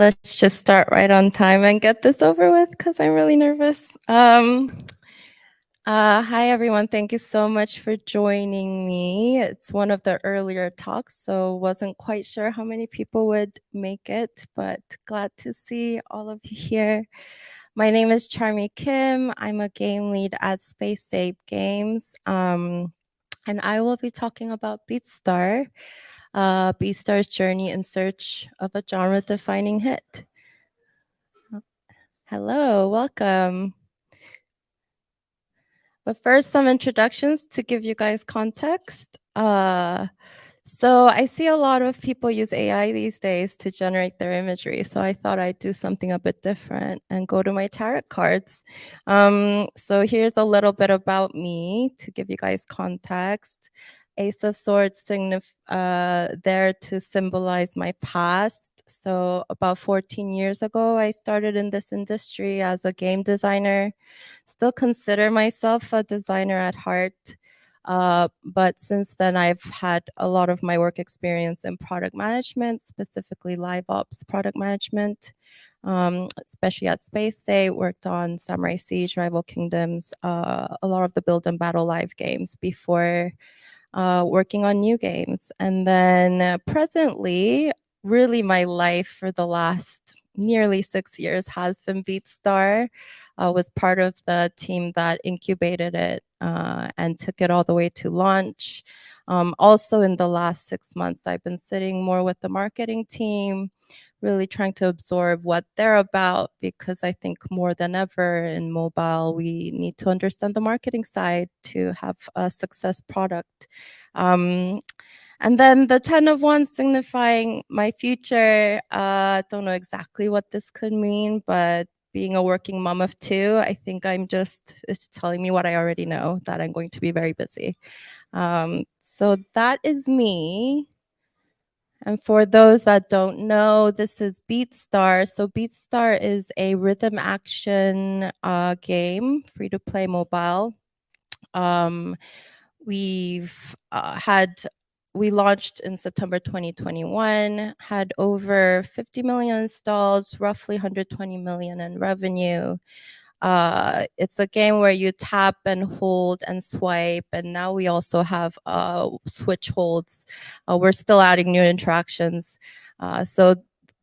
Let's just start right on time and get this over with because I'm really nervous. Hi, everyone. Thank you so much for joining me. It's one of the earlier talks, so wasn't quite sure how many people would make it, but glad to see all of you here. My name is Charmie Kim. I'm a game lead at Space Ape Games, and I will be talking about Beatstar, Beatstar's journey in search of a genre-defining hit. Hello, welcome. But first, some introductions to give you guys context. So I see a lot of people use AI these days to generate their imagery. So I thought I'd do something a bit different and go to my tarot cards. So here's a little bit about me to give you guys context. Ace of Swords there to symbolize my past. So about 14 years ago, I started in this industry as a game designer. Still consider myself a designer at heart. But since then, I've had a lot of my work experience in product management, specifically live ops product management, especially at Space Ape, worked on Samurai Siege, Rival Kingdoms, a lot of the build and battle live games before working on new games. And then presently, really my life for the last nearly 6 years has been Beatstar. Was part of the team that incubated it and took it all the way to launch. Also in the last 6 months, I've been sitting more with the marketing team, really trying to absorb what they're about, because I think more than ever in mobile, we need to understand the marketing side to have a success product. And then the 10 of Wands signifying my future. Don't know exactly what this could mean, but being a working mom of two, I think it's telling me what I already know, that I'm going to be very busy. So that is me. And for those that don't know, this is Beatstar. So Beatstar is a rhythm action game, free to play mobile. We've we launched in September 2021, had over 50 million installs, roughly 120 million in revenue. It's a game where you tap and hold and swipe, and now we also have switch holds. We're still adding new interactions. So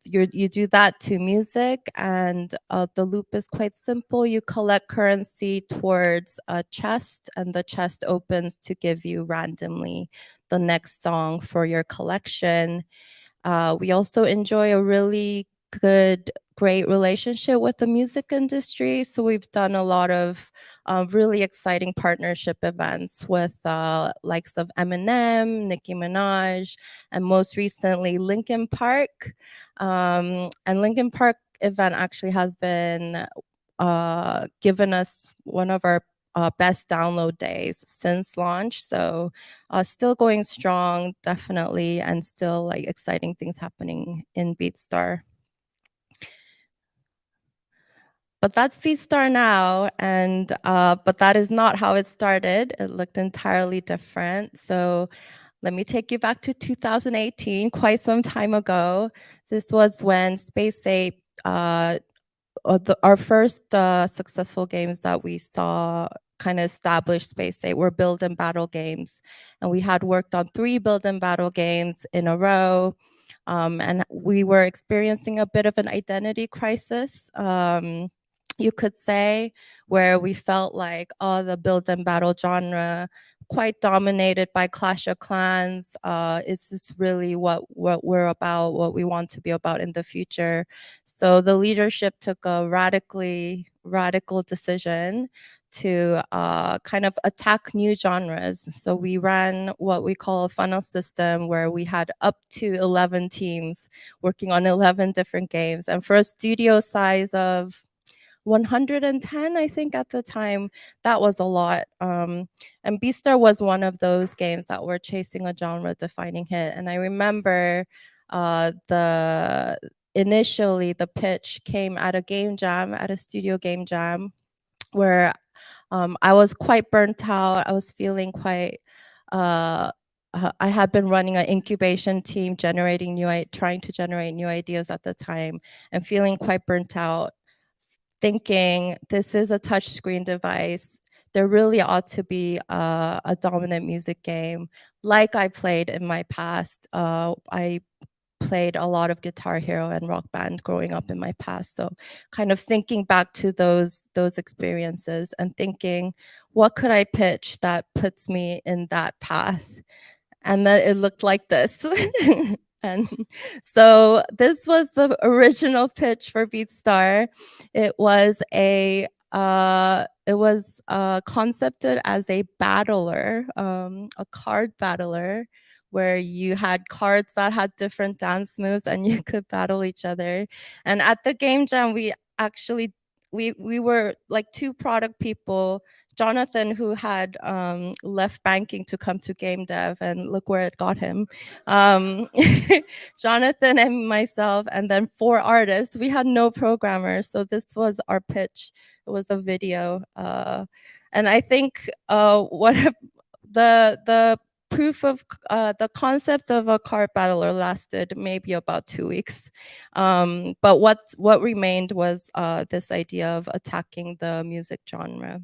you do that to music, and the loop is quite simple. You collect currency towards a chest, and the chest opens to give you randomly the next song for your collection. We also enjoy a really great relationship with the music industry. So we've done a lot of really exciting partnership events with likes of Eminem, Nicki Minaj, and most recently Linkin Park. And Linkin Park event actually has been given us one of our best download days since launch. So still going strong, definitely, and still like exciting things happening in Beatstar. But that's Beatstar now, and but that is not how it started. It looked entirely different. So let me take you back to 2018, quite some time ago. This was when Space Ape our first successful games that we saw kind of establish Space Ape were build and battle games. And we had worked on 3 build and battle games in a row. And we were experiencing a bit of an identity crisis, you could say, where we felt like, oh, the build and battle genre quite dominated by Clash of Clans. Is this really what we're about, what we want to be about in the future? So the leadership took a radical decision to kind of attack new genres. So we ran what we call a funnel system, where we had up to 11 teams working on 11 different games. And for a studio size of 110, I think at the time, that was a lot. And Beatstar was one of those games that were chasing a genre-defining hit. And I remember initially the pitch came at a studio game jam, where I was quite burnt out. I was feeling quite I had been running an incubation team, trying to generate new ideas at the time, and feeling quite burnt out, thinking this is a touchscreen device. There really ought to be a dominant music game like I played in my past. I played a lot of Guitar Hero and Rock Band growing up in my past. So kind of thinking back to those experiences and thinking, what could I pitch that puts me in that path? And then it looked like this. And so this was the original pitch for Beatstar. It was concepted as a battler, a card battler, where you had cards that had different dance moves and you could battle each other. And at the game jam, we actually we were like two product people. Jonathan, who had left banking to come to game dev, and look where it got him. Jonathan and myself, and then 4 artists. We had no programmers, so this was our pitch. It was a video, and I think what the proof of the concept of a card battler lasted maybe about 2 weeks. But what remained was this idea of attacking the music genre.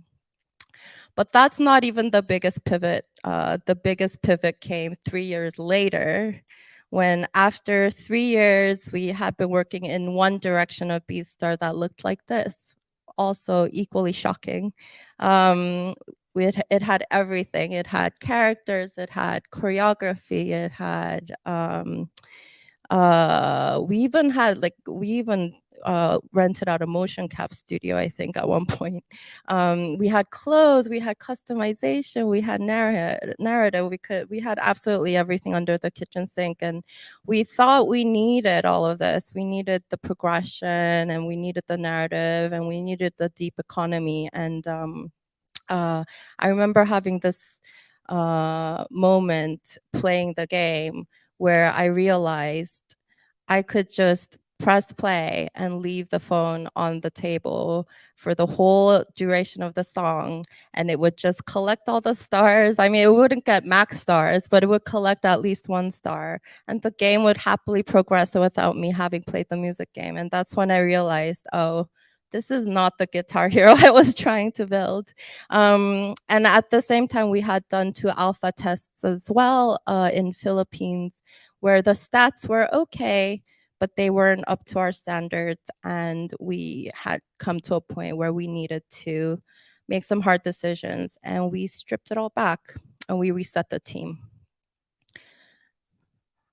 But that's not even the biggest pivot. The biggest pivot came 3 years later, when after 3 years, we had been working in one direction of Beatstar that looked like this, also equally shocking. It had everything. It had characters, it had choreography, it had we even rented out a motion cap studio, I think, at one point. We had clothes, we had customization, we had narrative, we had absolutely everything under the kitchen sink. And we thought we needed all of this. We needed the progression, and we needed the narrative, and we needed the deep economy. And I remember having this moment playing the game where I realized I could just press play and leave the phone on the table for the whole duration of the song, and it would just collect all the stars. I mean, it wouldn't get max stars, but it would collect at least 1 star, and the game would happily progress without me having played the music game. And that's when I realized, oh, this is not the Guitar Hero I was trying to build. And at the same time, we had done 2 alpha tests as well in Philippines, where the stats were okay, but they weren't up to our standards. And we had come to a point where we needed to make some hard decisions, and we stripped it all back and we reset the team.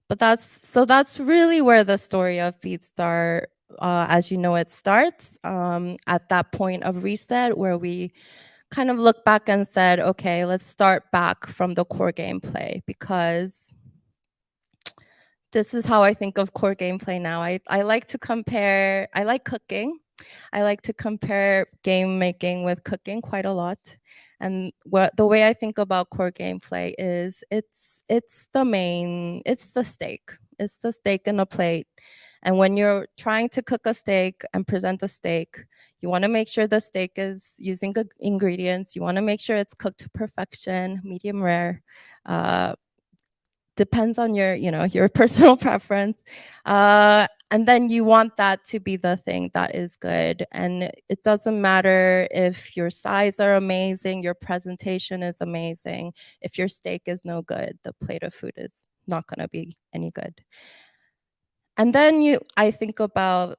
But that's really where the story of Beatstar, as you know, it starts at that point of reset, where we kind of looked back and said, okay, let's start back from the core gameplay, because this is how I think of core gameplay now. I like to compare, I like cooking. I like to compare game making with cooking quite a lot. And the way I think about core gameplay is it's the steak. It's the steak in a plate. And when you're trying to cook a steak and present a steak, you want to make sure the steak is using good ingredients. You want to make sure it's cooked to perfection, medium rare. Depends on your personal preference. And then you want that to be the thing that is good. And it doesn't matter if your sides are amazing, your presentation is amazing. If your steak is no good, the plate of food is not going to be any good. And then I think about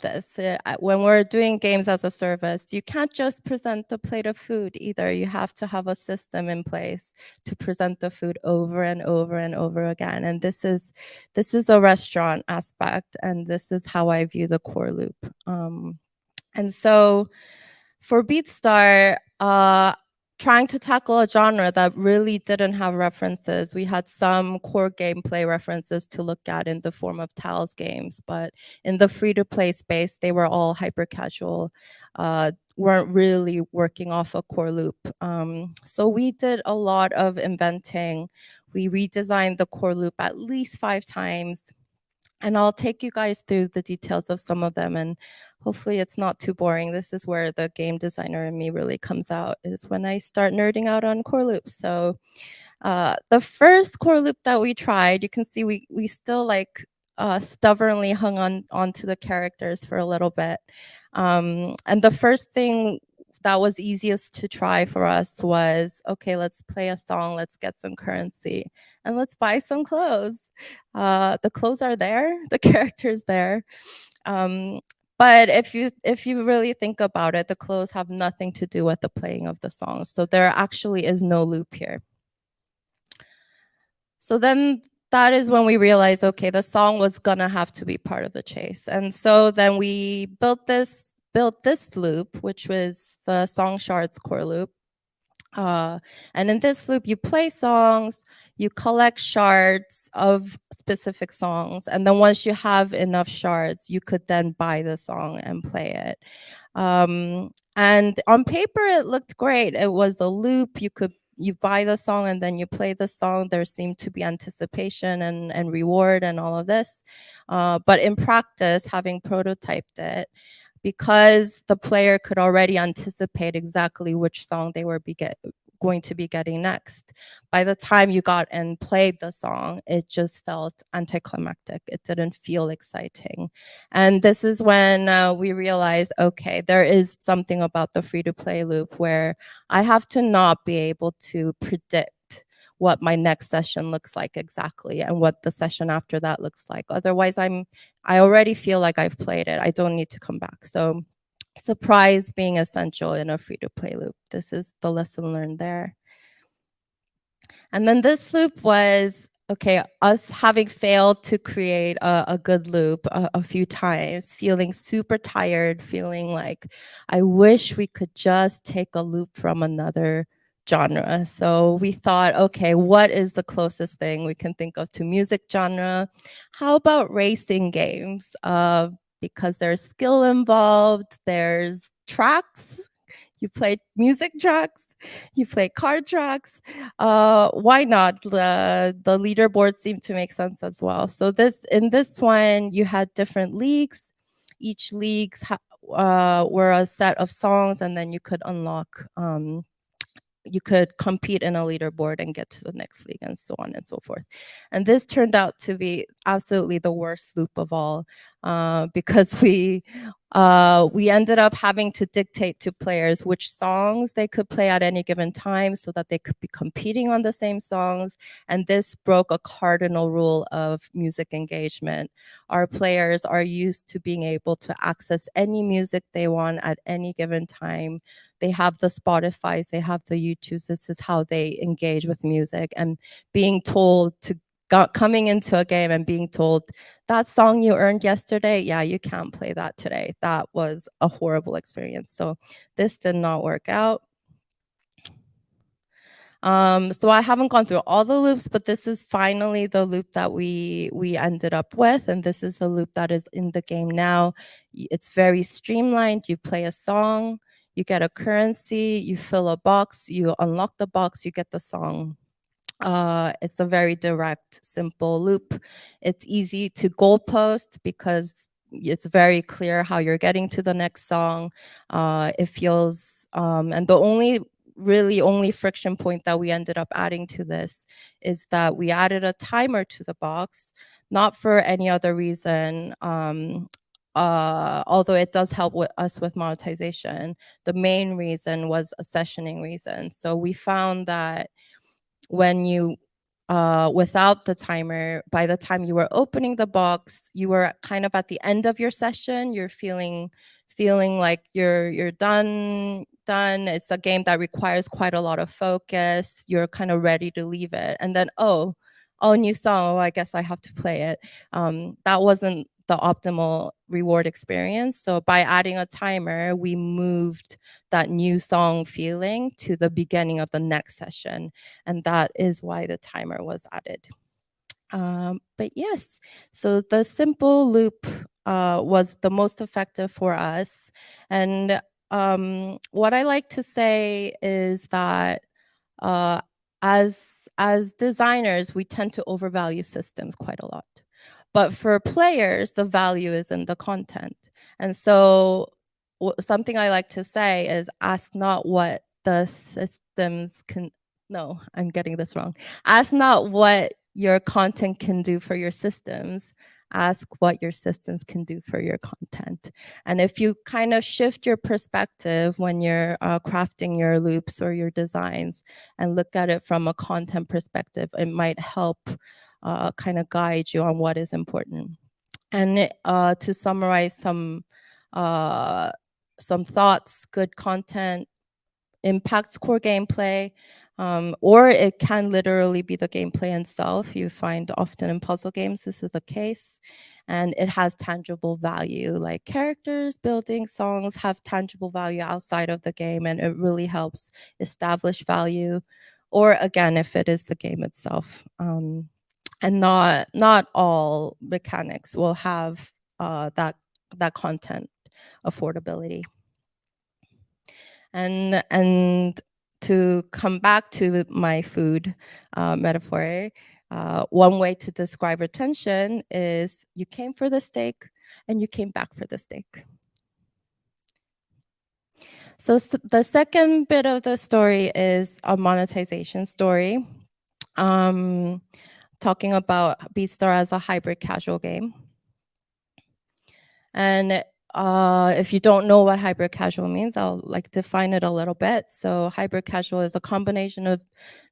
this. When we're doing games as a service, you can't just present the plate of food either. You have to have a system in place to present the food over and over and over again. And this is a restaurant aspect, and this is how I view the core loop. And so for Beatstar, trying to tackle a genre that really didn't have references. We had some core gameplay references to look at in the form of Tiles games, but in the free-to-play space, they were all hyper-casual, weren't really working off a core loop. So we did a lot of inventing. We redesigned the core loop at least 5 times. And I'll take you guys through the details of some of them, and hopefully it's not too boring. This is where the game designer in me really comes out, is when I start nerding out on core loops. So The first core loop that we tried, you can see we still like stubbornly hung onto the characters for a little bit. And the first thing that was easiest to try for us was, okay, let's play a song, let's get some currency, and let's buy some clothes. The clothes are there, the character's there. But if you really think about it, the clothes have nothing to do with the playing of the song. So there actually is no loop here. So then that is when we realized, okay, the song was gonna have to be part of the chase. And so then we built this loop, which was the song shards core loop. And in this loop, you play songs, you collect shards of specific songs, and then once you have enough shards, you could then buy the song and play it. And on paper, it looked great. It was a loop. You buy the song and then you play the song. There seemed to be anticipation and reward and all of this. But in practice, having prototyped it, because the player could already anticipate exactly which song they were going to be getting next. By the time you got and played the song, it just felt anticlimactic. It didn't feel exciting. And this is when we realized, okay, there is something about the free-to-play loop where I have to not be able to predict what my next session looks like exactly and what the session after that looks like. Otherwise, I already feel like I've played it. I don't need to come back. So surprise being essential in a free-to-play loop. This is the lesson learned there. And then this loop was, okay, us having failed to create a good loop a few times, feeling super tired, feeling like I wish we could just take a loop from another genre. So we thought, okay, what is the closest thing we can think of to music genre? How about racing games? Because there's skill involved, there's tracks, you play music tracks, you play card tracks. Why not? The leaderboard seemed to make sense as well. So in this one, you had different leagues. Each leagues were a set of songs, and then you could unlock you could compete in a leaderboard and get to the next league and so on and so forth. And this turned out to be absolutely the worst loop of all because we ended up having to dictate to players which songs they could play at any given time so that they could be competing on the same songs. And this broke a cardinal rule of music engagement. Our players are used to being able to access any music they want at any given time. They have the Spotifys, they have the YouTubes. This is how they engage with music. And being told to coming into a game and being told that song you earned yesterday, yeah, you can't play that today. That was a horrible experience. So this did not work out. So I haven't gone through all the loops, but this is finally the loop that we ended up with. And this is the loop that is in the game now. It's very streamlined. You play a song, you get a currency, you fill a box, you unlock the box, you get the song. It's a very direct, simple loop. It's easy to goalpost because it's very clear how you're getting to the next song. It feels, and the only friction point that we ended up adding to this is that we added a timer to the box, not for any other reason. Although it does help us with monetization, the main reason was a sessioning reason. So we found that when you without the timer, by the time you were opening the box, you were kind of at the end of your session. You're feeling like you're done. It's a game that requires quite a lot of focus. You're kind of ready to leave it, and then new song. Oh, I guess I have to play it. That wasn't the optimal reward experience. So by adding a timer, we moved that new song feeling to the beginning of the next session. And that is why the timer was added. But yes, so the simple loop was the most effective for us. And what I like to say is that as designers, we tend to overvalue systems quite a lot. But for players, the value is in the content. And so something I like to say is ask not what the systems No, I'm getting this wrong. Ask not what your content can do for your systems. Ask what your systems can do for your content. And if you kind of shift your perspective when you're crafting your loops or your designs and look at it from a content perspective, it might help kind of guide you on what is important. And to summarize some thoughts, good content impacts core gameplay, or it can literally be the gameplay itself. You find often in puzzle games this is the case, and it has tangible value, like characters, buildings, songs have tangible value outside of the game, and it really helps establish value. Or again, if it is the game itself, and not all mechanics will have that content affordability. And to come back to my food metaphor, one way to describe retention is you came for the steak and you came back for the steak. So the second bit of the story is a monetization story, talking about Beatstar as a hybrid casual game. And if you don't know what hybrid casual means, I'll define it a little bit. So hybrid casual is a combination of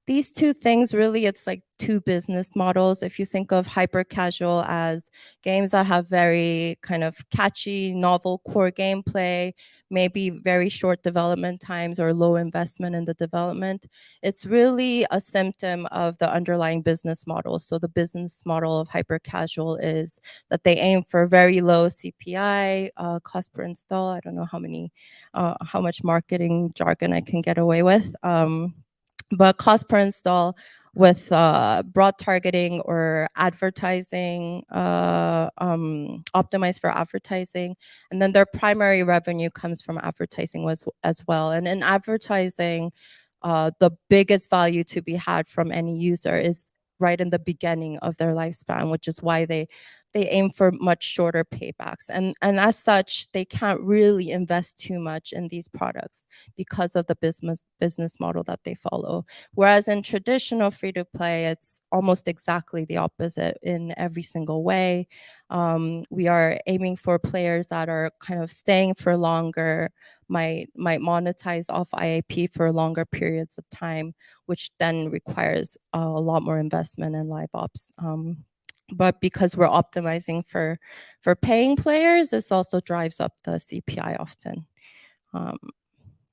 these two things. Really, it's like two business models. If you think of hyper casual as games that have very kind of catchy, novel core gameplay, maybe very short development times or low investment in the development, it's really a symptom of the underlying business model. So the business model of hyper casual is that they aim for very low CPI, cost per install. I don't know how much marketing jargon I can get away with. But cost per install with broad targeting or advertising, optimized for advertising. And then their primary revenue comes from advertising as well. And in advertising, the biggest value to be had from any user is right in the beginning of their lifespan, which is why they aim for much shorter paybacks. And as such, they can't really invest too much in these products because of the business model that they follow. Whereas in traditional free-to-play, it's almost exactly the opposite in every single way. We are aiming for players that are kind of staying for longer, might monetize off IAP for longer periods of time, which then requires a lot more investment in live ops. But because we're optimizing for paying players, this also drives up the CPI often.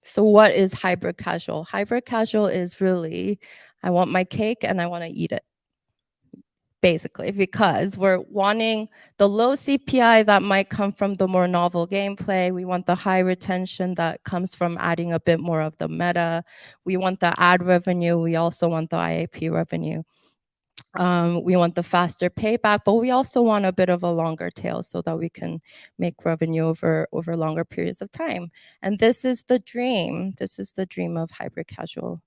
So what is hybrid casual? Hybrid casual is really, I want my cake and I want to eat it, basically, because we're wanting the low CPI that might come from the more novel gameplay. We want the high retention that comes from adding a bit more of the meta. We want the ad revenue. We also want the IAP revenue. We want the faster payback, but we also want a bit of a longer tail so that we can make revenue over longer periods of time. And this is the dream. This is the dream of hybrid casual.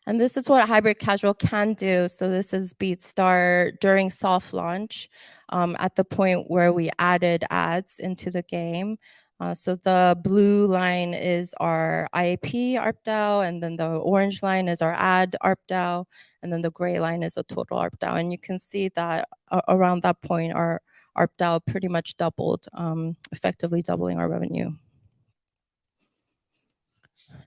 And this is what hybrid casual can do. So this is Beatstar during soft launch, at the point where we added ads into the game. So the blue line is our IAP ARPDAU, and then the orange line is our ad ARPDAU, and then the gray line is a total ARPDAU. And you can see that around that point, our ARPDAU pretty much doubled, effectively doubling our revenue.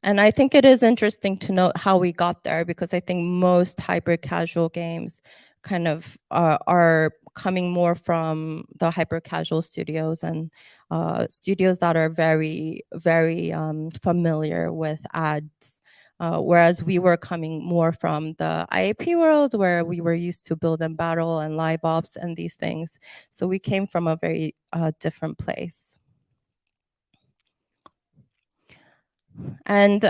And I think it is interesting to note how we got there, because I think most hybrid casual games kind of are coming more from the hyper casual studios and studios that are very, very familiar with ads. Whereas we were coming more from the IAP world, where we were used to build and battle and live ops and these things. So we came from a very different place. And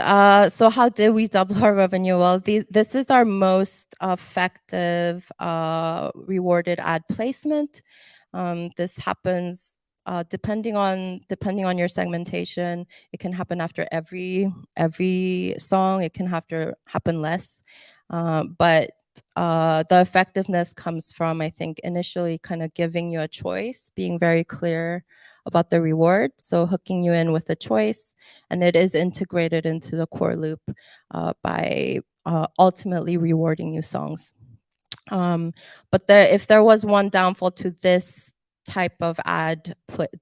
so how did we double our revenue? Well, this is our most effective rewarded ad placement. This happens depending on your segmentation. It can happen after every song. It can happen less, but the effectiveness comes from, I think, initially kind of giving you a choice, being very clear about the reward, so hooking you in with a choice, and it is integrated into the core loop by ultimately rewarding you songs. But if there was one downfall to this type of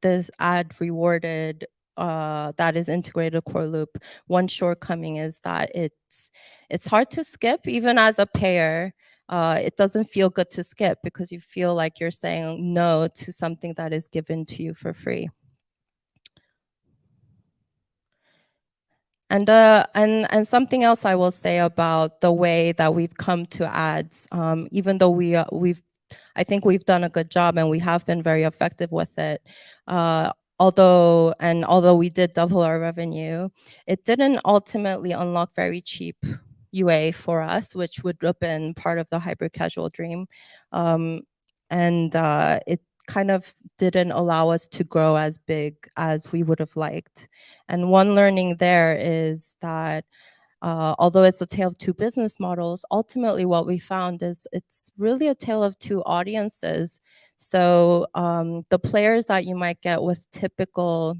this ad rewarded that is integrated core loop, one shortcoming is that it's hard to skip even as a payer. It doesn't feel good to skip because you feel like you're saying no to something that is given to you for free. And something else I will say about the way that we've come to ads, even though I think we've done a good job and we have been very effective with it. Although we did double our revenue, it didn't ultimately unlock very cheap UA for us, which would have been part of the hybrid casual dream. It kind of didn't allow us to grow as big as we would have liked. And one learning there is that although it's a tale of two business models, ultimately what we found is it's really a tale of two audiences. So the players that you might get with typical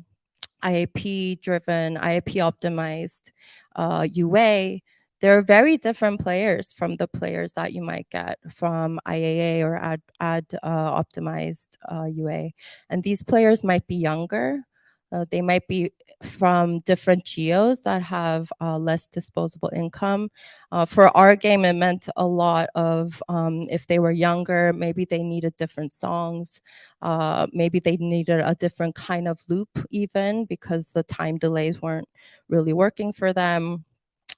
IAP-driven, IAP-optimized UA, they're very different players from the players that you might get from IAA or ad optimized UA. And these players might be younger. They might be from different geos that have less disposable income. For our game, it meant a lot of if they were younger, maybe they needed different songs. Maybe they needed a different kind of loop even because the time delays weren't really working for them.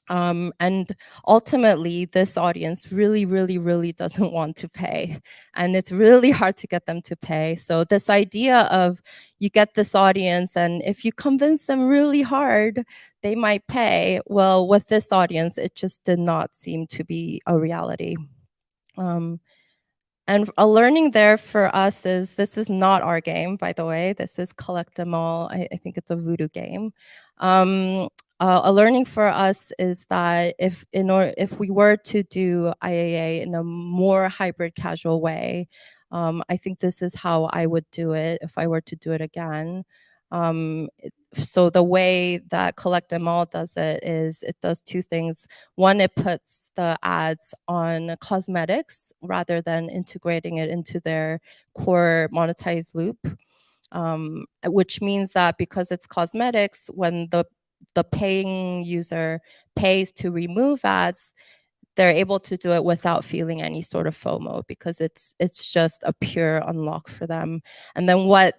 And ultimately, this audience really, really, really doesn't want to pay. And it's really hard to get them to pay. So this idea of you get this audience, and if you convince them really hard, they might pay. Well, with this audience, it just did not seem to be a reality. And a learning there for us is this is not our game, by the way. This is Collect 'Em All. I think it's a voodoo game. A learning for us is that if we were to do IAA in a more hybrid casual way, I think this is how I would do it if I were to do it again. So the way that Collect 'Em All does it is it does two things. One, it puts the ads on cosmetics rather than integrating it into their core monetized loop, which means that because it's cosmetics, when the paying user pays to remove ads, they're able to do it without feeling any sort of FOMO because it's just a pure unlock for them. And then what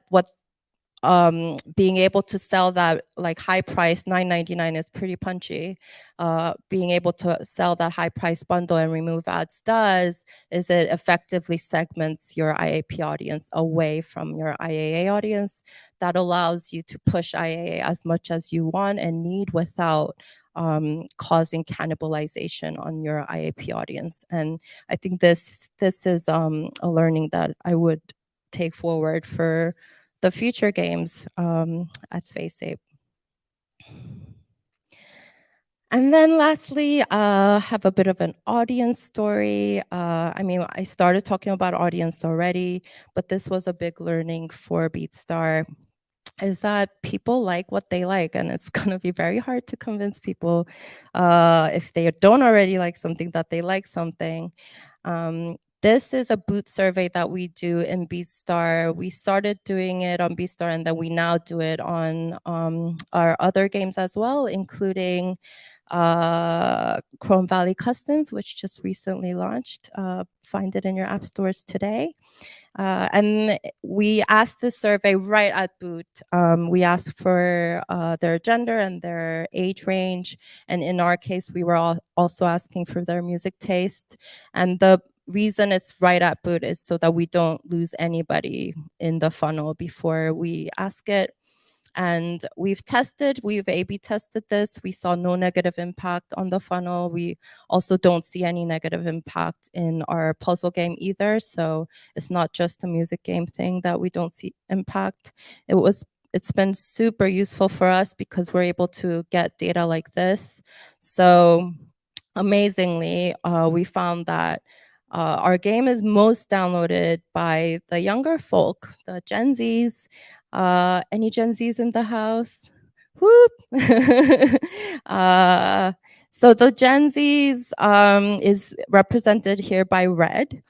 being able to sell that like high price $9.99 is pretty punchy. Being able to sell that high price bundle and remove ads does is it effectively segments your IAP audience away from your IAA audience. That allows you to push IAA as much as you want and need without causing cannibalization on your IAP audience. And I think this is a learning that I would take forward for the future games at Space Ape. And then lastly, have a bit of an audience story. I mean, I started talking about audience already, but this was a big learning for Beatstar, is that people like what they like, and it's going to be very hard to convince people if they don't already like something that they like something. This is a boot survey that we do in Beatstar. We started doing it on Beatstar, and then we now do it on our other games as well, including Chrome Valley Customs, which just recently launched. Find it in your app stores today. And we asked this survey right at boot. We asked for their gender and their age range. And in our case, we were also asking for their music taste. And the reason it's right at boot is so that we don't lose anybody in the funnel before we ask it. And we've A/B tested this. We saw no negative impact on the funnel. We also don't see any negative impact in our puzzle game either. So it's not just a music game thing that we don't see impact. It's been super useful for us because we're able to get data like this. So amazingly, we found that our game is most downloaded by the younger folk, the Gen Zs. Any Gen Zs in the house? Whoop! So the Gen Zs is represented here by red.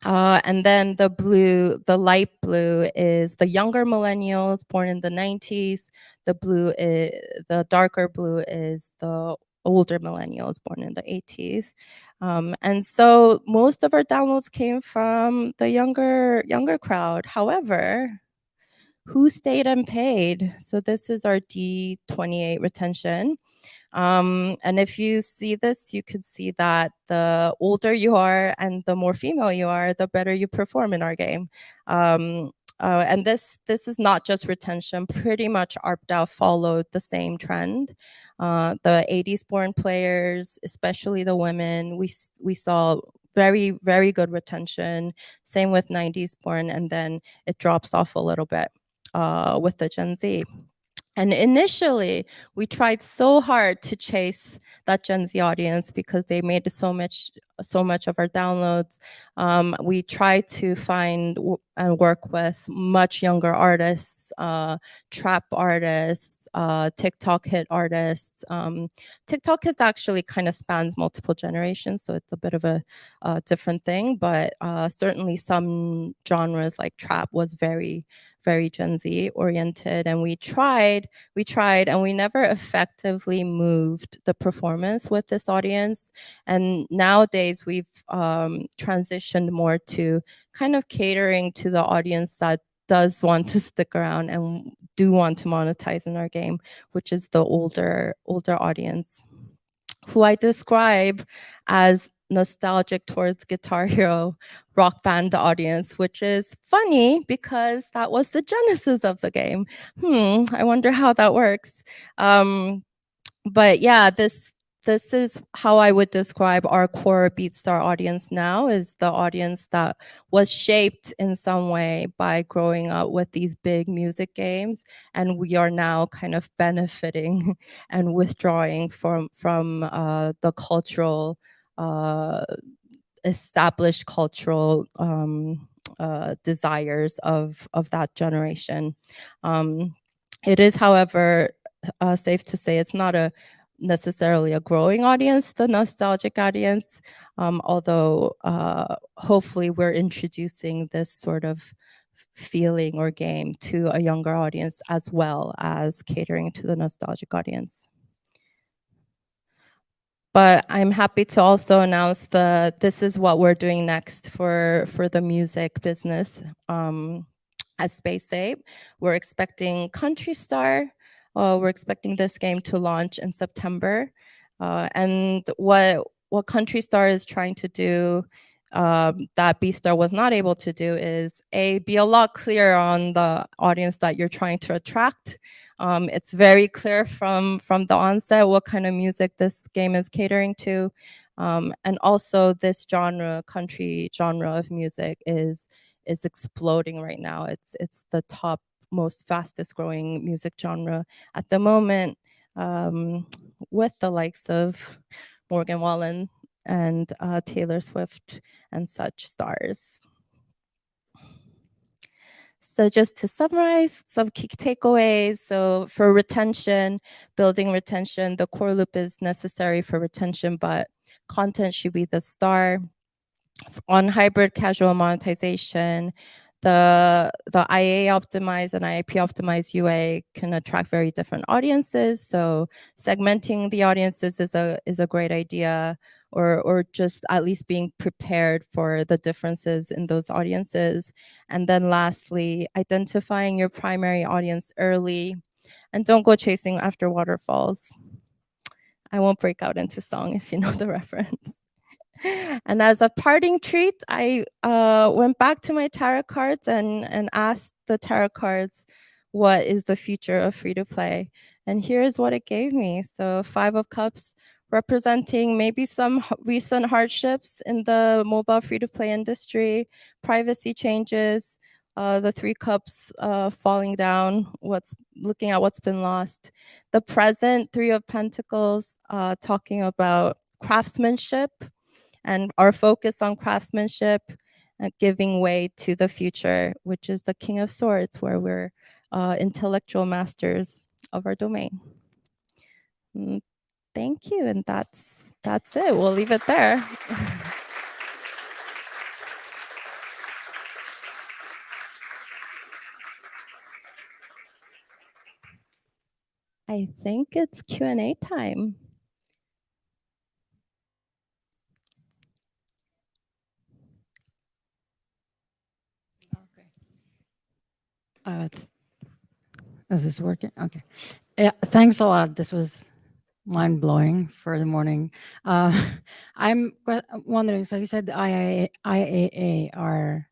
And then the light blue is the younger millennials born in the 90s. The darker blue is the older millennials born in the 80s. And so most of our downloads came from the younger crowd. However, who stayed and paid? So this is our D28 retention. And if you see this, you could see that the older you are and the more female you are, the better you perform in our game. And this is not just retention. Pretty much ARPDAO followed the same trend. The 80s born players, especially the women, we saw very, very good retention. Same with 90s born, and then it drops off a little bit with the Gen Z. And initially, we tried so hard to chase that Gen Z audience because they made so much of our downloads. We tried to find and work with much younger artists, trap artists, TikTok hit artists. TikTok hits actually kind of spans multiple generations, so it's a bit of a different thing. But certainly, some genres like trap was very Gen Z oriented, and we tried, and we never effectively moved the performance with this audience. And nowadays we've transitioned more to kind of catering to the audience that does want to stick around and do want to monetize in our game, which is the older audience, who I describe as nostalgic towards Guitar Hero rock band audience, which is funny because that was the genesis of the game. I wonder how that works. But yeah, this is how I would describe our core Beatstar audience now, is the audience that was shaped in some way by growing up with these big music games, and we are now kind of benefiting and withdrawing from the cultural established cultural desires of that generation. It is, however, safe to say it's not necessarily a growing audience, the nostalgic audience, although hopefully we're introducing this sort of feeling or game to a younger audience as well as catering to the nostalgic audience. But I'm happy to also announce this is what we're doing next for the music business at Space Ape. We're expecting Country Star. We're expecting this game to launch in September. And what Country Star is trying to do that Beatstar was not able to do is be a lot clearer on the audience that you're trying to attract. It's very clear from the onset what kind of music this game is catering to. And also this country genre of music is exploding right now. It's the top most fastest growing music genre at the moment, with the likes of Morgan Wallen and Taylor Swift and such stars. So just to summarize some key takeaways. So for retention, building retention, the core loop is necessary for retention, but content should be the star. On hybrid casual monetization, the IA optimized and IIP optimized UA can attract very different audiences. So segmenting the audiences is a great idea, or just at least being prepared for the differences in those audiences. And then lastly, identifying your primary audience early, and don't go chasing after waterfalls. I won't break out into song if you know the reference. And as a parting treat, I went back to my tarot cards and asked the tarot cards, what is the future of free-to-play? And here's what it gave me. So 5 of Cups, representing maybe some recent hardships in the mobile free-to-play industry, privacy changes, the 3 Cups falling down, looking at what's been lost. The present 3 of Pentacles, talking about craftsmanship, and our focus on craftsmanship, giving way to the future, which is the King of Swords, where we're intellectual masters of our domain. Thank you, and that's it. We'll leave it there. I think it's Q&A time. Is this working? Okay. Yeah, thanks a lot. This was mind-blowing for the morning. I'm wondering, so you said the IAA are,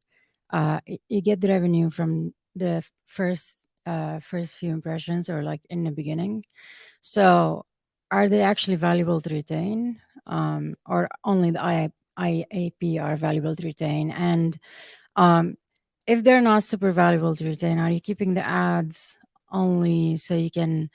you get the revenue from the first few impressions or like in the beginning. So are they actually valuable to retain, or only the IAP are valuable to retain? And if they're not super valuable to retain, are you keeping the ads only so you can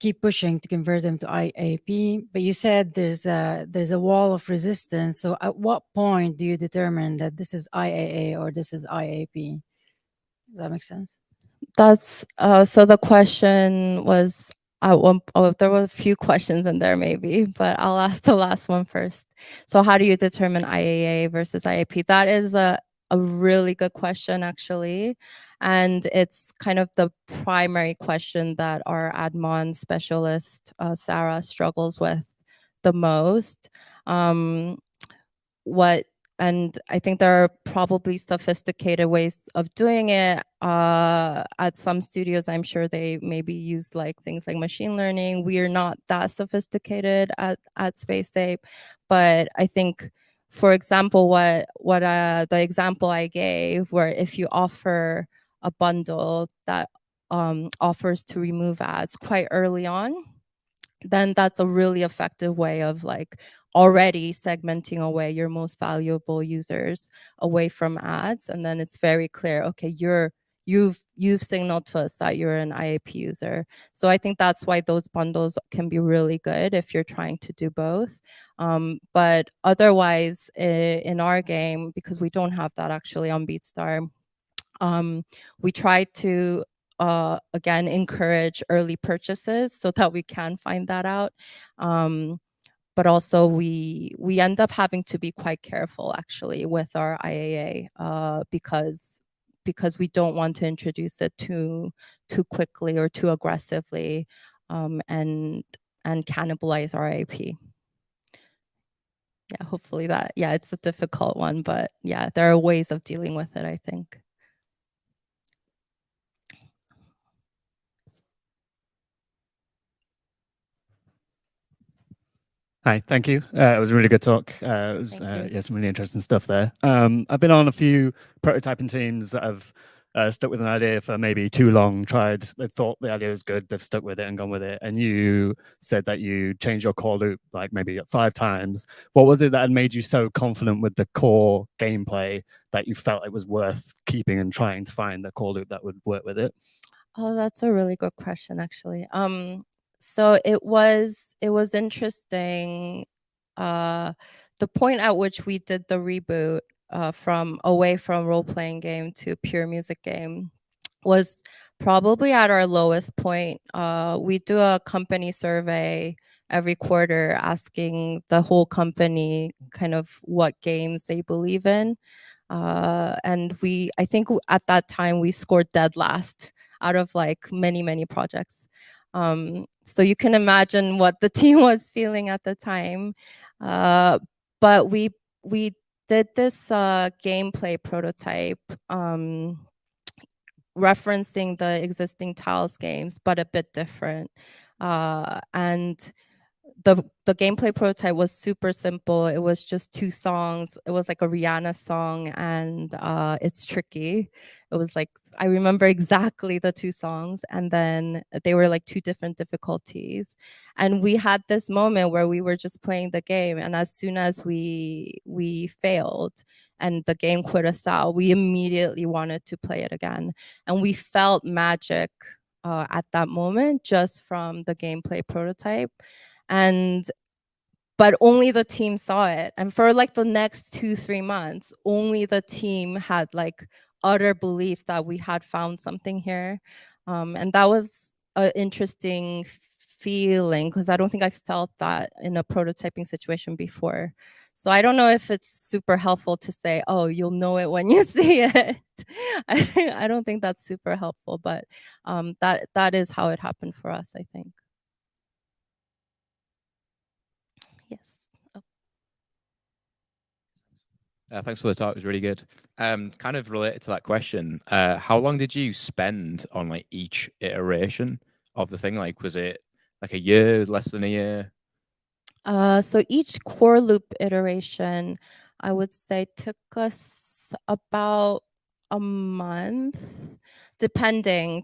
keep pushing to convert them to IAP? But you said there's a wall of resistance. So at what point do you determine that this is IAA or this is IAP? Does that make sense? That's so the question was there were a few questions in there maybe, but I'll ask the last one first. So how do you determine IAA versus IAP? That is a really good question actually. And it's kind of the primary question that our admon specialist, Sarah, struggles with the most. And I think there are probably sophisticated ways of doing it. At some studios, I'm sure they maybe use like things like machine learning. We are not that sophisticated at Space Ape, but I think, for example, what the example I gave, where if you offer a bundle that offers to remove ads quite early on, then that's a really effective way of like already segmenting away your most valuable users away from ads. And then it's very clear, okay, you've signaled to us that you're an IAP user. So I think that's why those bundles can be really good if you're trying to do both. But otherwise, in our game, because we don't have that actually on Beatstar, we try to again encourage early purchases so that we can find that out. But also we end up having to be quite careful actually with our IAA because we don't want to introduce it too quickly or too aggressively, and cannibalize our IP. Yeah, hopefully that, yeah, it's a difficult one, but yeah, there are ways of dealing with it, I think. Hi, thank you. It was a really good talk. It was some really interesting stuff there. I've been on a few prototyping teams that have stuck with an idea for maybe too long, they thought the idea was good, they've stuck with it and gone with it. And you said that you changed your core loop like maybe 5 times. What was it that had made you so confident with the core gameplay that you felt it was worth keeping and trying to find the core loop that would work with it? Oh, that's a really good question, actually. So it was interesting. The point at which we did the reboot from away from role-playing game to pure music game was probably at our lowest point. We do a company survey every quarter asking the whole company kind of what games they believe in. And I think at that time we scored dead last out of like many projects. So you can imagine what the team was feeling at the time. But we did this gameplay prototype referencing the existing Tiles games, but a bit different. And the gameplay prototype was super simple. It was just 2 songs. It was like a Rihanna song and It's Tricky. It was like, I remember exactly the 2 songs, and then they were like 2 different difficulties. And we had this moment where we were just playing the game, and as soon as we failed and the game quit us out, we immediately wanted to play it again. And we felt magic at that moment just from the gameplay prototype. But only the team saw it. And for like the next 2-3 months, only the team had like utter belief that we had found something here. And that was an interesting feeling because I don't think I felt that in a prototyping situation before. So I don't know if it's super helpful to say, oh, you'll know it when you see it. I don't think that's super helpful, but that is how it happened for us, I think. Yes. Oh. Thanks for the talk. It was really good. Kind of related to that question, how long did you spend on like each iteration of the thing? Like, was it like a year, less than a year? So each core loop iteration, I would say, took us about a month, depending.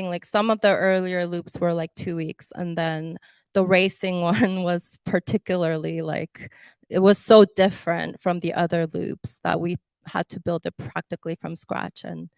Like some of the earlier loops were like 2 weeks, and then the racing one was particularly like, it was so different from the other loops that we had to build it practically from scratch. And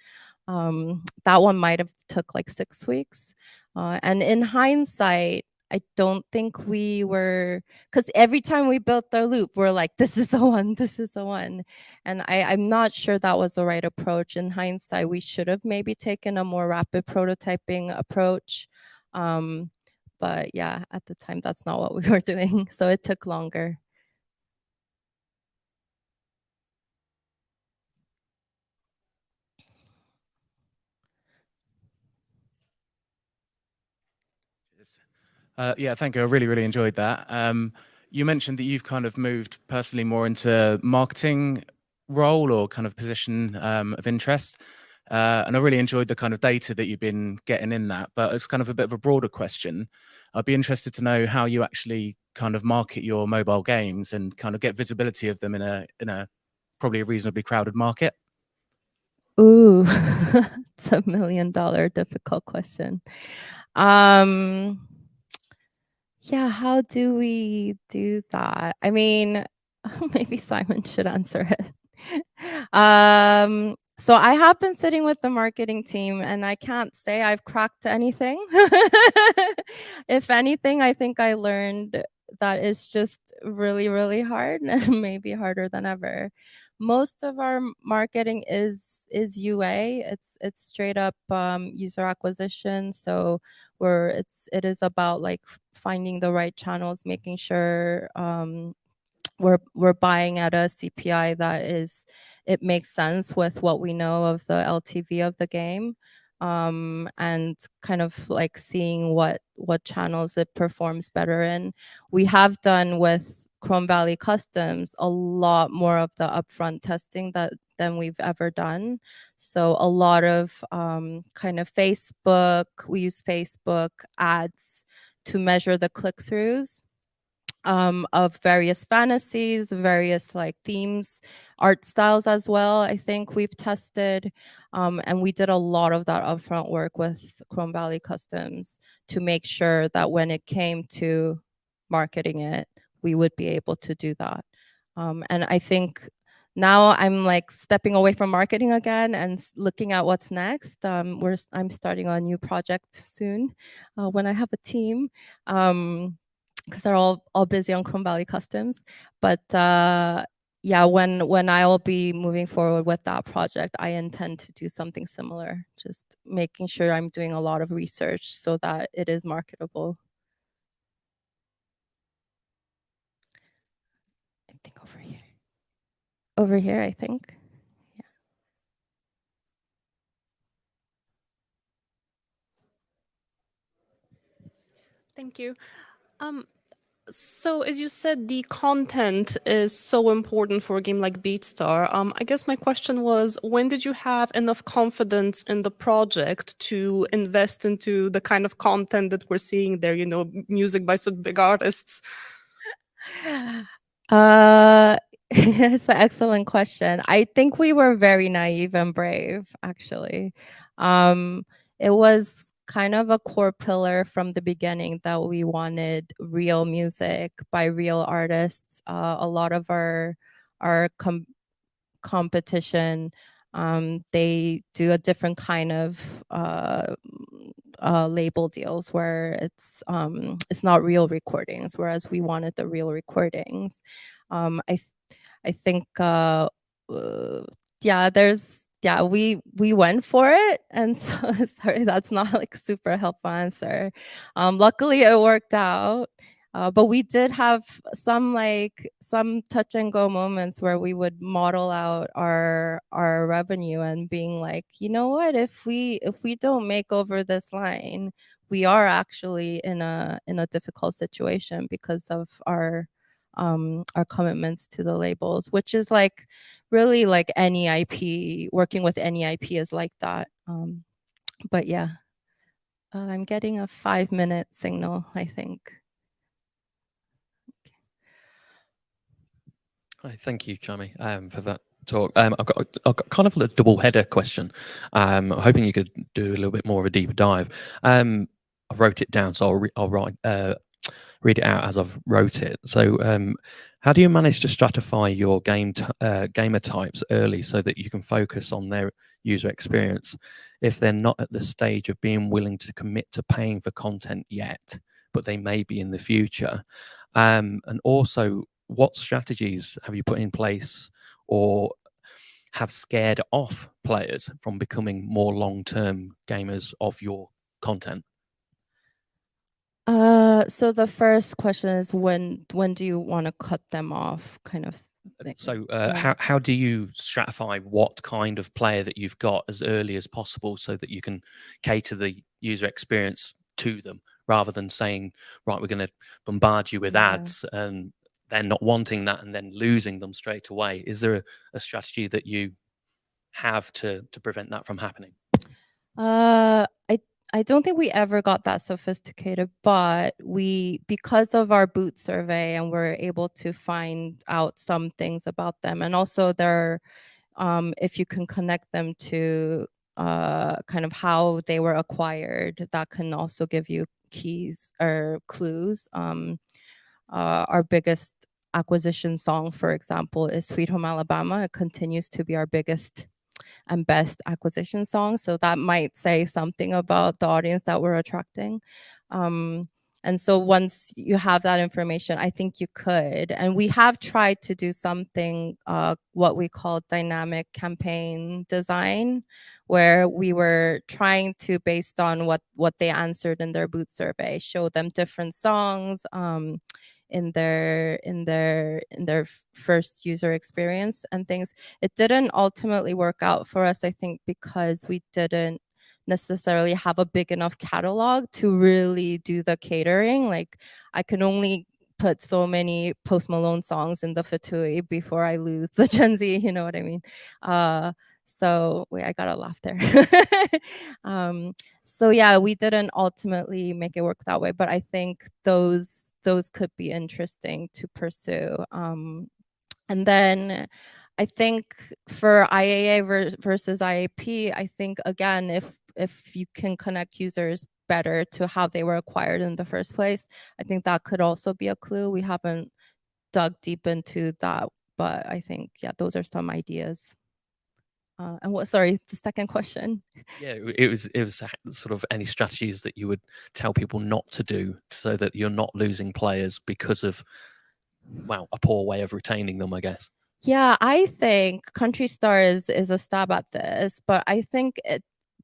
that one might have took like 6 weeks. And in hindsight, I don't think we were, because every time we built our loop, we're like, this is the one, this is the one. And I'm not sure that was the right approach. In hindsight, we should have maybe taken a more rapid prototyping approach. But yeah, at the time, that's not what we were doing. So it took longer. Yeah, thank you. I really, really enjoyed that. You mentioned that you've kind of moved personally more into marketing role or kind of position of interest. And I really enjoyed the kind of data that you've been getting in that, but it's kind of a bit of a broader question. I'd be interested to know how you actually kind of market your mobile games and kind of get visibility of them in a probably a reasonably crowded market. Ooh, it's $1 million difficult question. Yeah, how do we do that? I mean, maybe Simon should answer it. So I have been sitting with the marketing team and I can't say I've cracked anything. If anything, I think I learned that it's just really, really hard and maybe harder than ever. Most of our marketing is UA. It's straight up user acquisition. So it is about like finding the right channels, making sure we're buying at a CPI that it makes sense with what we know of the LTV of the game, and kind of like seeing what channels it performs better in. We have done with Chrome Valley Customs a lot more of the upfront testing than we've ever done. So a lot of kind of Facebook, we use Facebook ads to measure the click-throughs of various fantasies, various like themes, art styles as well. I think we've tested, and we did a lot of that upfront work with Chrome Valley Customs to make sure that when it came to marketing it, we would be able to do that. And I think now I'm like stepping away from marketing again and looking at what's next. I'm starting a new project soon when I have a team. Because they're all busy on Chrome Valley Customs. But yeah, when I'll be moving forward with that project, I intend to do something similar, just making sure I'm doing a lot of research so that it is marketable. I think over here. Over here, I think. Yeah. Thank you. So as you said, the content is so important for a game like Beatstar. I guess my question was, when did you have enough confidence in the project to invest into the kind of content that we're seeing there, you know, music by such big artists? It's an excellent question. I think we were very naive and brave, actually. It was kind of a core pillar from the beginning that we wanted real music by real artists. A lot of our competition, they do a different kind of label deals where it's not real recordings, whereas we wanted the real recordings. I think yeah, there's yeah, we went for it, and so sorry, that's not like super helpful answer. Luckily, it worked out. But we did have some touch and go moments where we would model out our revenue and being like, you know what, if we don't make over this line, we are actually in a difficult situation because of our commitments to the labels, which is like really like any IP, working with any IP is like that. But yeah, I'm getting a 5-minute signal, I think. Hi, thank you, Charmie, for that talk. I've got kind of a double header question. I'm hoping you could do a little bit more of a deeper dive. I wrote it down, so I'll read it out as I've wrote it. So, how do you manage to stratify your gamer types early so that you can focus on their user experience if they're not at the stage of being willing to commit to paying for content yet, but they may be in the future? And also, what strategies have you put in place or have scared off players from becoming more long-term gamers of your content? So the first question is when do you want to cut them off, kind of thing. So how do you stratify what kind of player that you've got as early as possible so that you can cater the user experience to them, rather than saying, right, we're going to bombard you with ads and then not wanting that and then losing them straight away? Is there a strategy that you have to prevent that from happening? I don't think we ever got that sophisticated, but because of our boot survey, and we're able to find out some things about them, and also if you can connect them to kind of how they were acquired, that can also give you keys or clues. Our biggest acquisition song, for example, is Sweet Home Alabama. It continues to be our biggest and best acquisition song. So that might say something about the audience that we're attracting. And so once you have that information, I think you could. And we have tried to do something, what we call dynamic campaign design, where we were trying to, based on what they answered in their boot survey, show them different songs in their first user experience and things. It didn't ultimately work out for us, I think, because we didn't necessarily have a big enough catalog to really do the catering. Like, I can only put so many Post Malone songs in the Fatui before I lose the Gen Z, you know what I mean? So wait, I gotta laugh there. So yeah, we didn't ultimately make it work that way, but I think those could be interesting to pursue. And then I think for IAA versus IAP, I think, again, if you can connect users better to how they were acquired in the first place, I think that could also be a clue. We haven't dug deep into that, but I think, yeah, those are some ideas. And sorry, the second question? Yeah, it was sort of any strategies that you would tell people not to do so that you're not losing players because of, well, a poor way of retaining them, I guess. Yeah, I think Country Star is a stab at this, but I think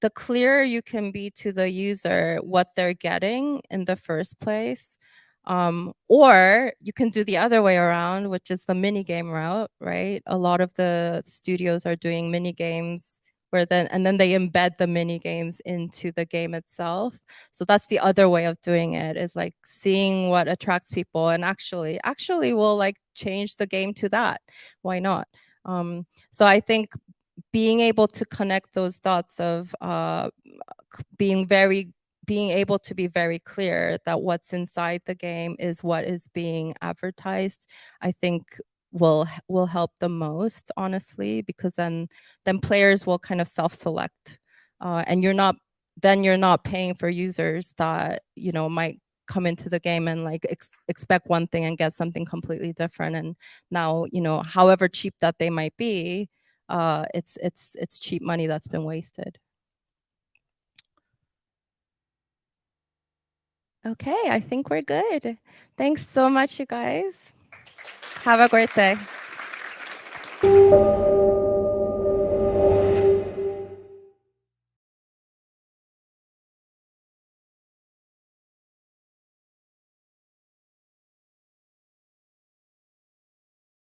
the clearer you can be to the user what they're getting in the first place, or you can do the other way around, which is the mini game route, right? A lot of the studios are doing mini games and then they embed the mini games into the game itself. So that's the other way of doing it, is like seeing what attracts people and actually will like change the game to that. Why not? So I think being able to connect those dots of being able to be very clear that what's inside the game is what is being advertised, I think will help the most, honestly, because then players will kind of self-select, and you're not paying for users that, you know, might come into the game and like expect one thing and get something completely different. And now, you know, however cheap that they might be, it's cheap money that's been wasted. Okay, I think we're good. Thanks so much, you guys. Have a great day.